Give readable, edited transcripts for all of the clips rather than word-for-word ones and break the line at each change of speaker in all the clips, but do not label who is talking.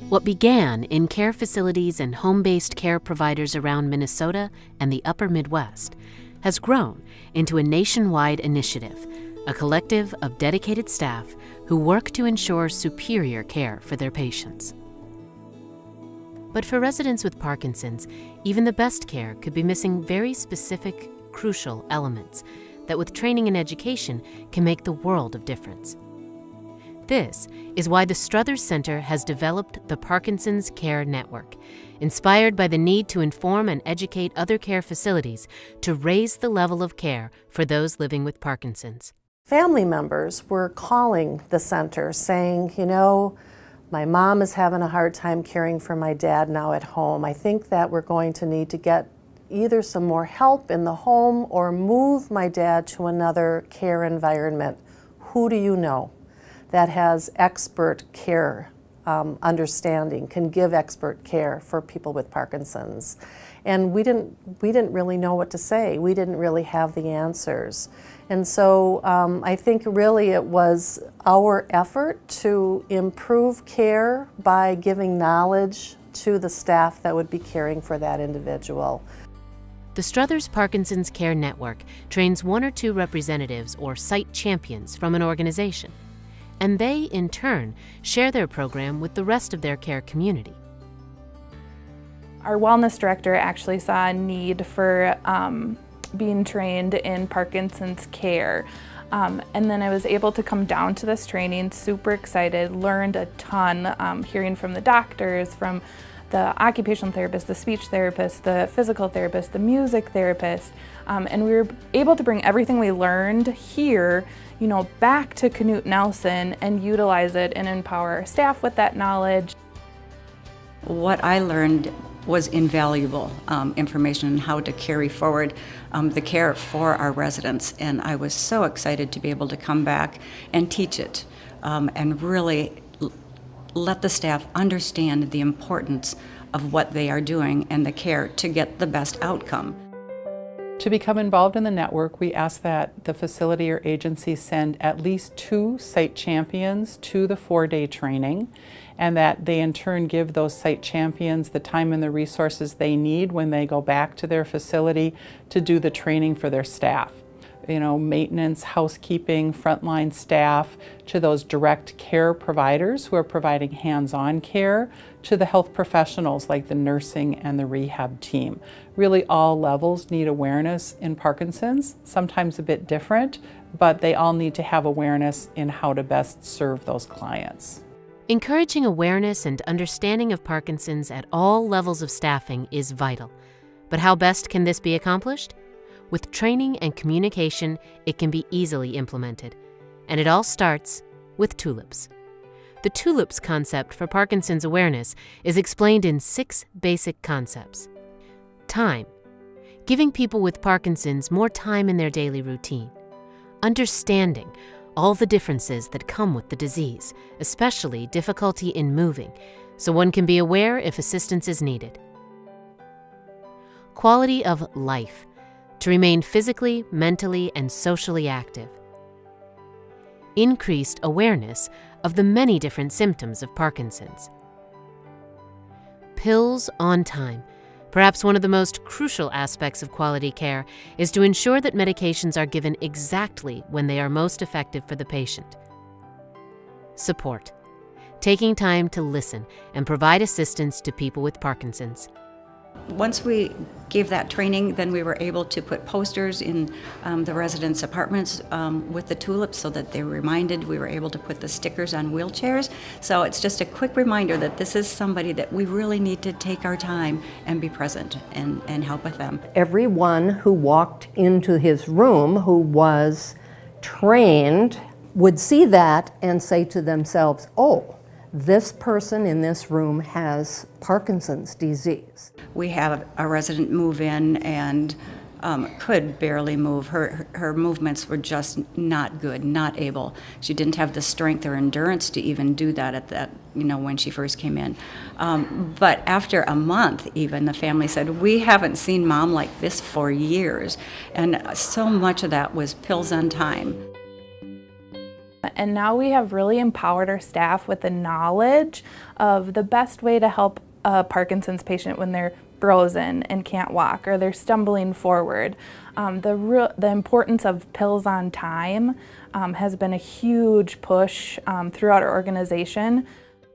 What began in care facilities and home-based care providers around Minnesota and the upper Midwest has grown into a nationwide initiative, a collective of dedicated staff who work to ensure superior care for their patients. But for residents with Parkinson's, even the best care could be missing very specific, crucial elements that with training and education can make the world of difference. This is why the Struthers Center has developed the Parkinson's Care Network, inspired by the need to inform and educate other care facilities to raise the level of care for those living with Parkinson's.
Family members were calling the center saying, you know, my mom is having a hard time caring for my dad now at home. I think that we're going to need to get either some more help in the home or move my dad to another care environment. Who do you know that has expert care understanding, can give expert care for people with Parkinson's? And we didn't really know what to say. We didn't really have the answers. And so I think really it was our effort to improve care by giving knowledge to the staff that would be caring for that individual.
The Struthers Parkinson's Care Network trains 1 or 2 representatives or site champions from an organization, and they, in turn, share their program with the rest of their care community.
Our wellness director actually saw a need for being trained in Parkinson's care. And then I was able to come down to this training, super excited, learned a ton, hearing from the doctors, from the occupational therapist, the speech therapist, the physical therapist, the music therapist, and we were able to bring everything we learned here, you know, back to Knut Nelson and utilize it and empower our staff with that knowledge.
What I learned was invaluable information on how to carry forward the care for our residents, and I was so excited to be able to come back and teach it and really let the staff understand the importance of what they are doing and the care to get the best outcome.
To become involved in the network, we ask that the facility or agency send at least 2 site champions to the 4-day training, and that they in turn give those site champions the time and the resources they need when they go back to their facility to do the training for their staff. You know, maintenance, housekeeping, frontline staff, to those direct care providers who are providing hands-on care, to the health professionals like the nursing and the rehab team. Really all levels need awareness in Parkinson's, sometimes a bit different, but they all need to have awareness in how to best serve those clients.
Encouraging awareness and understanding of Parkinson's at all levels of staffing is vital. But how best can this be accomplished? With training and communication, it can be easily implemented. And it all starts with tulips. The tulips concept for Parkinson's awareness is explained in 6 basic concepts. Time, giving people with Parkinson's more time in their daily routine. Understanding all the differences that come with the disease, especially difficulty in moving, so one can be aware if assistance is needed. Quality of life, to remain physically, mentally, and socially active. Increased awareness of the many different symptoms of Parkinson's. Pills on time. Perhaps one of the most crucial aspects of quality care is to ensure that medications are given exactly when they are most effective for the patient. Support. Taking time to listen and provide assistance to people with Parkinson's.
Once we gave that training, then we were able to put posters in the residents' apartments with the tulips so that they were reminded. We were able to put the stickers on wheelchairs. So it's just a quick reminder that this is somebody that we really need to take our time and be present and help with them.
Everyone who walked into his room who was trained would see that and say to themselves, oh, this person in this room has Parkinson's disease.
We have a resident move in and could barely move. Her movements were just not good, not able. She didn't have the strength or endurance to even do that at that, when she first came in. But after a month, even, the family said, we haven't seen Mom like this for years. And so much of that was pills on time.
And now we have really empowered our staff with the knowledge of the best way to help a Parkinson's patient when they're frozen and can't walk or they're stumbling forward. The importance of pills on time has been a huge push throughout our organization.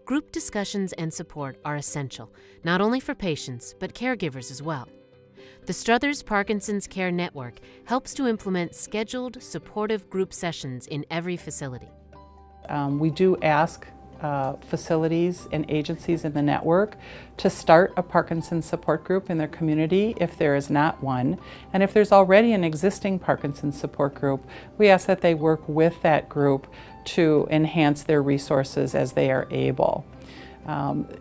Group discussions and support are essential, not only for patients, but caregivers as well. The Struthers Parkinson's Care Network helps to implement scheduled, supportive group sessions in every facility.
We do ask facilities and agencies in the network to start a Parkinson's support group in their community if there is not one. And if there's already an existing Parkinson's support group, we ask that they work with that group to enhance their resources as they are able.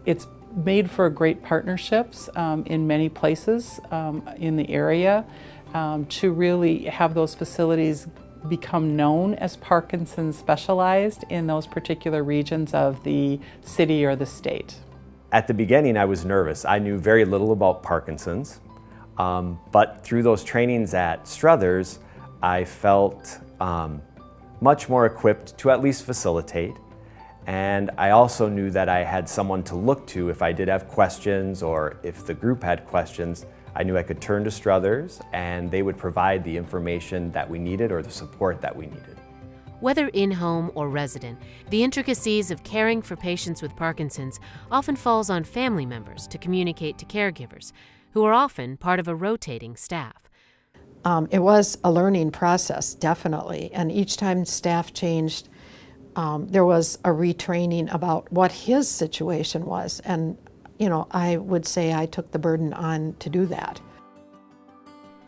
It's made for great partnerships in many places in the area to really have those facilities become known as Parkinson's specialized in those particular regions of the city or the state.
At the beginning, I was nervous. I knew very little about Parkinson's, but through those trainings at Struthers, I felt much more equipped to at least facilitate. And I also knew that I had someone to look to if I did have questions or if the group had questions. I knew I could turn to Struthers and they would provide the information that we needed or the support that we needed.
Whether in-home or resident, the intricacies of caring for patients with Parkinson's often falls on family members to communicate to caregivers, who are often part of a rotating staff.
It was a learning process, definitely, and each time staff changed, there was a retraining about what his situation was, and I would say I took the burden on to do that.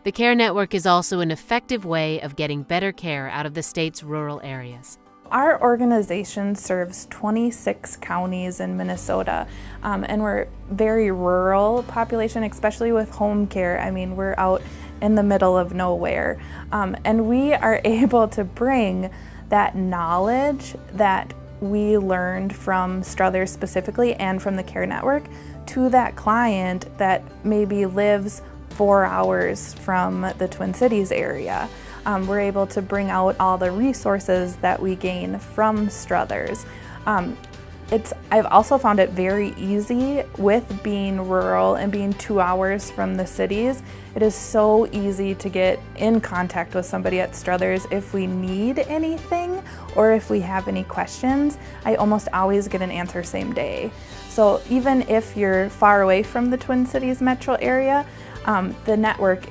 The Care Network is also an effective way of getting better care out of the state's rural areas.
Our organization serves 26 counties in Minnesota, and we're very rural population, especially with home care. I mean, we're out in the middle of nowhere, and we are able to bring that knowledge that we learned from Struthers specifically and from the Care Network to that client that maybe lives 4 hours from the Twin Cities area. We're able to bring out all the resources that we gain from Struthers. I've also found it very easy with being rural and being 2 hours from the cities. It is so easy to get in contact with somebody at Struthers if we need anything or if we have any questions. I almost always get an answer same day. So even if you're far away from the Twin Cities metro area, the network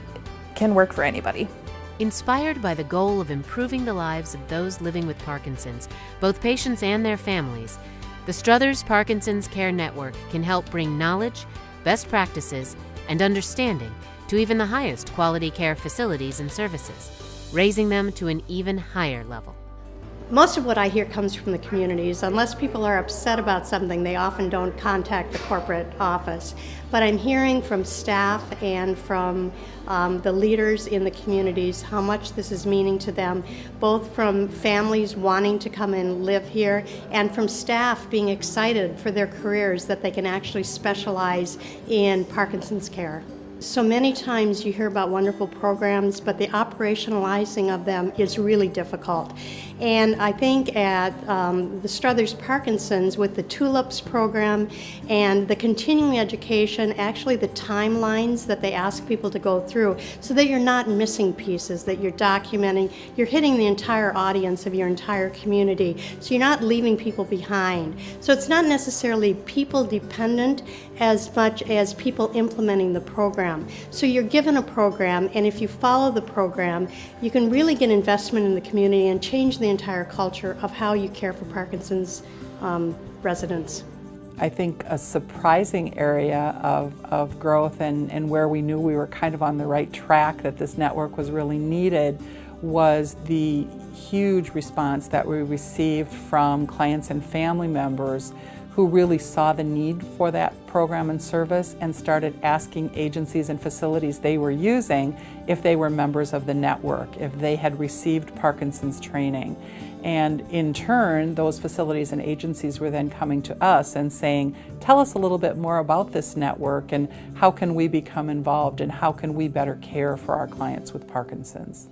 can work for anybody.
Inspired by the goal of improving the lives of those living with Parkinson's, both patients and their families, the Struthers Parkinson's Care Network can help bring knowledge, best practices, and understanding to even the highest quality care facilities and services, raising them to an even higher level.
Most of what I hear comes from the communities. Unless people are upset about something, they often don't contact the corporate office. But I'm hearing from staff and from the leaders in the communities how much this is meaning to them, both from families wanting to come and live here and from staff being excited for their careers that they can actually specialize in Parkinson's care. So many times you hear about wonderful programs, but the operationalizing of them is really difficult. And I think at the Struthers Parkinson's, with the Tulips program and the continuing education, actually the timelines that they ask people to go through, so that you're not missing pieces, that you're documenting, you're hitting the entire audience of your entire community, so you're not leaving people behind. So it's not necessarily people dependent as much as people implementing the program. So you're given a program, and if you follow the program, you can really get investment in the community and change the entire culture of how you care for Parkinson's residents.
I think a surprising area of growth and where we knew we were kind of on the right track, that this network was really needed, was the huge response that we received from clients and family members who really saw the need for that program and service and started asking agencies and facilities they were using if they were members of the network, if they had received Parkinson's training. And in turn, those facilities and agencies were then coming to us and saying, tell us a little bit more about this network and how can we become involved and how can we better care for our clients with Parkinson's.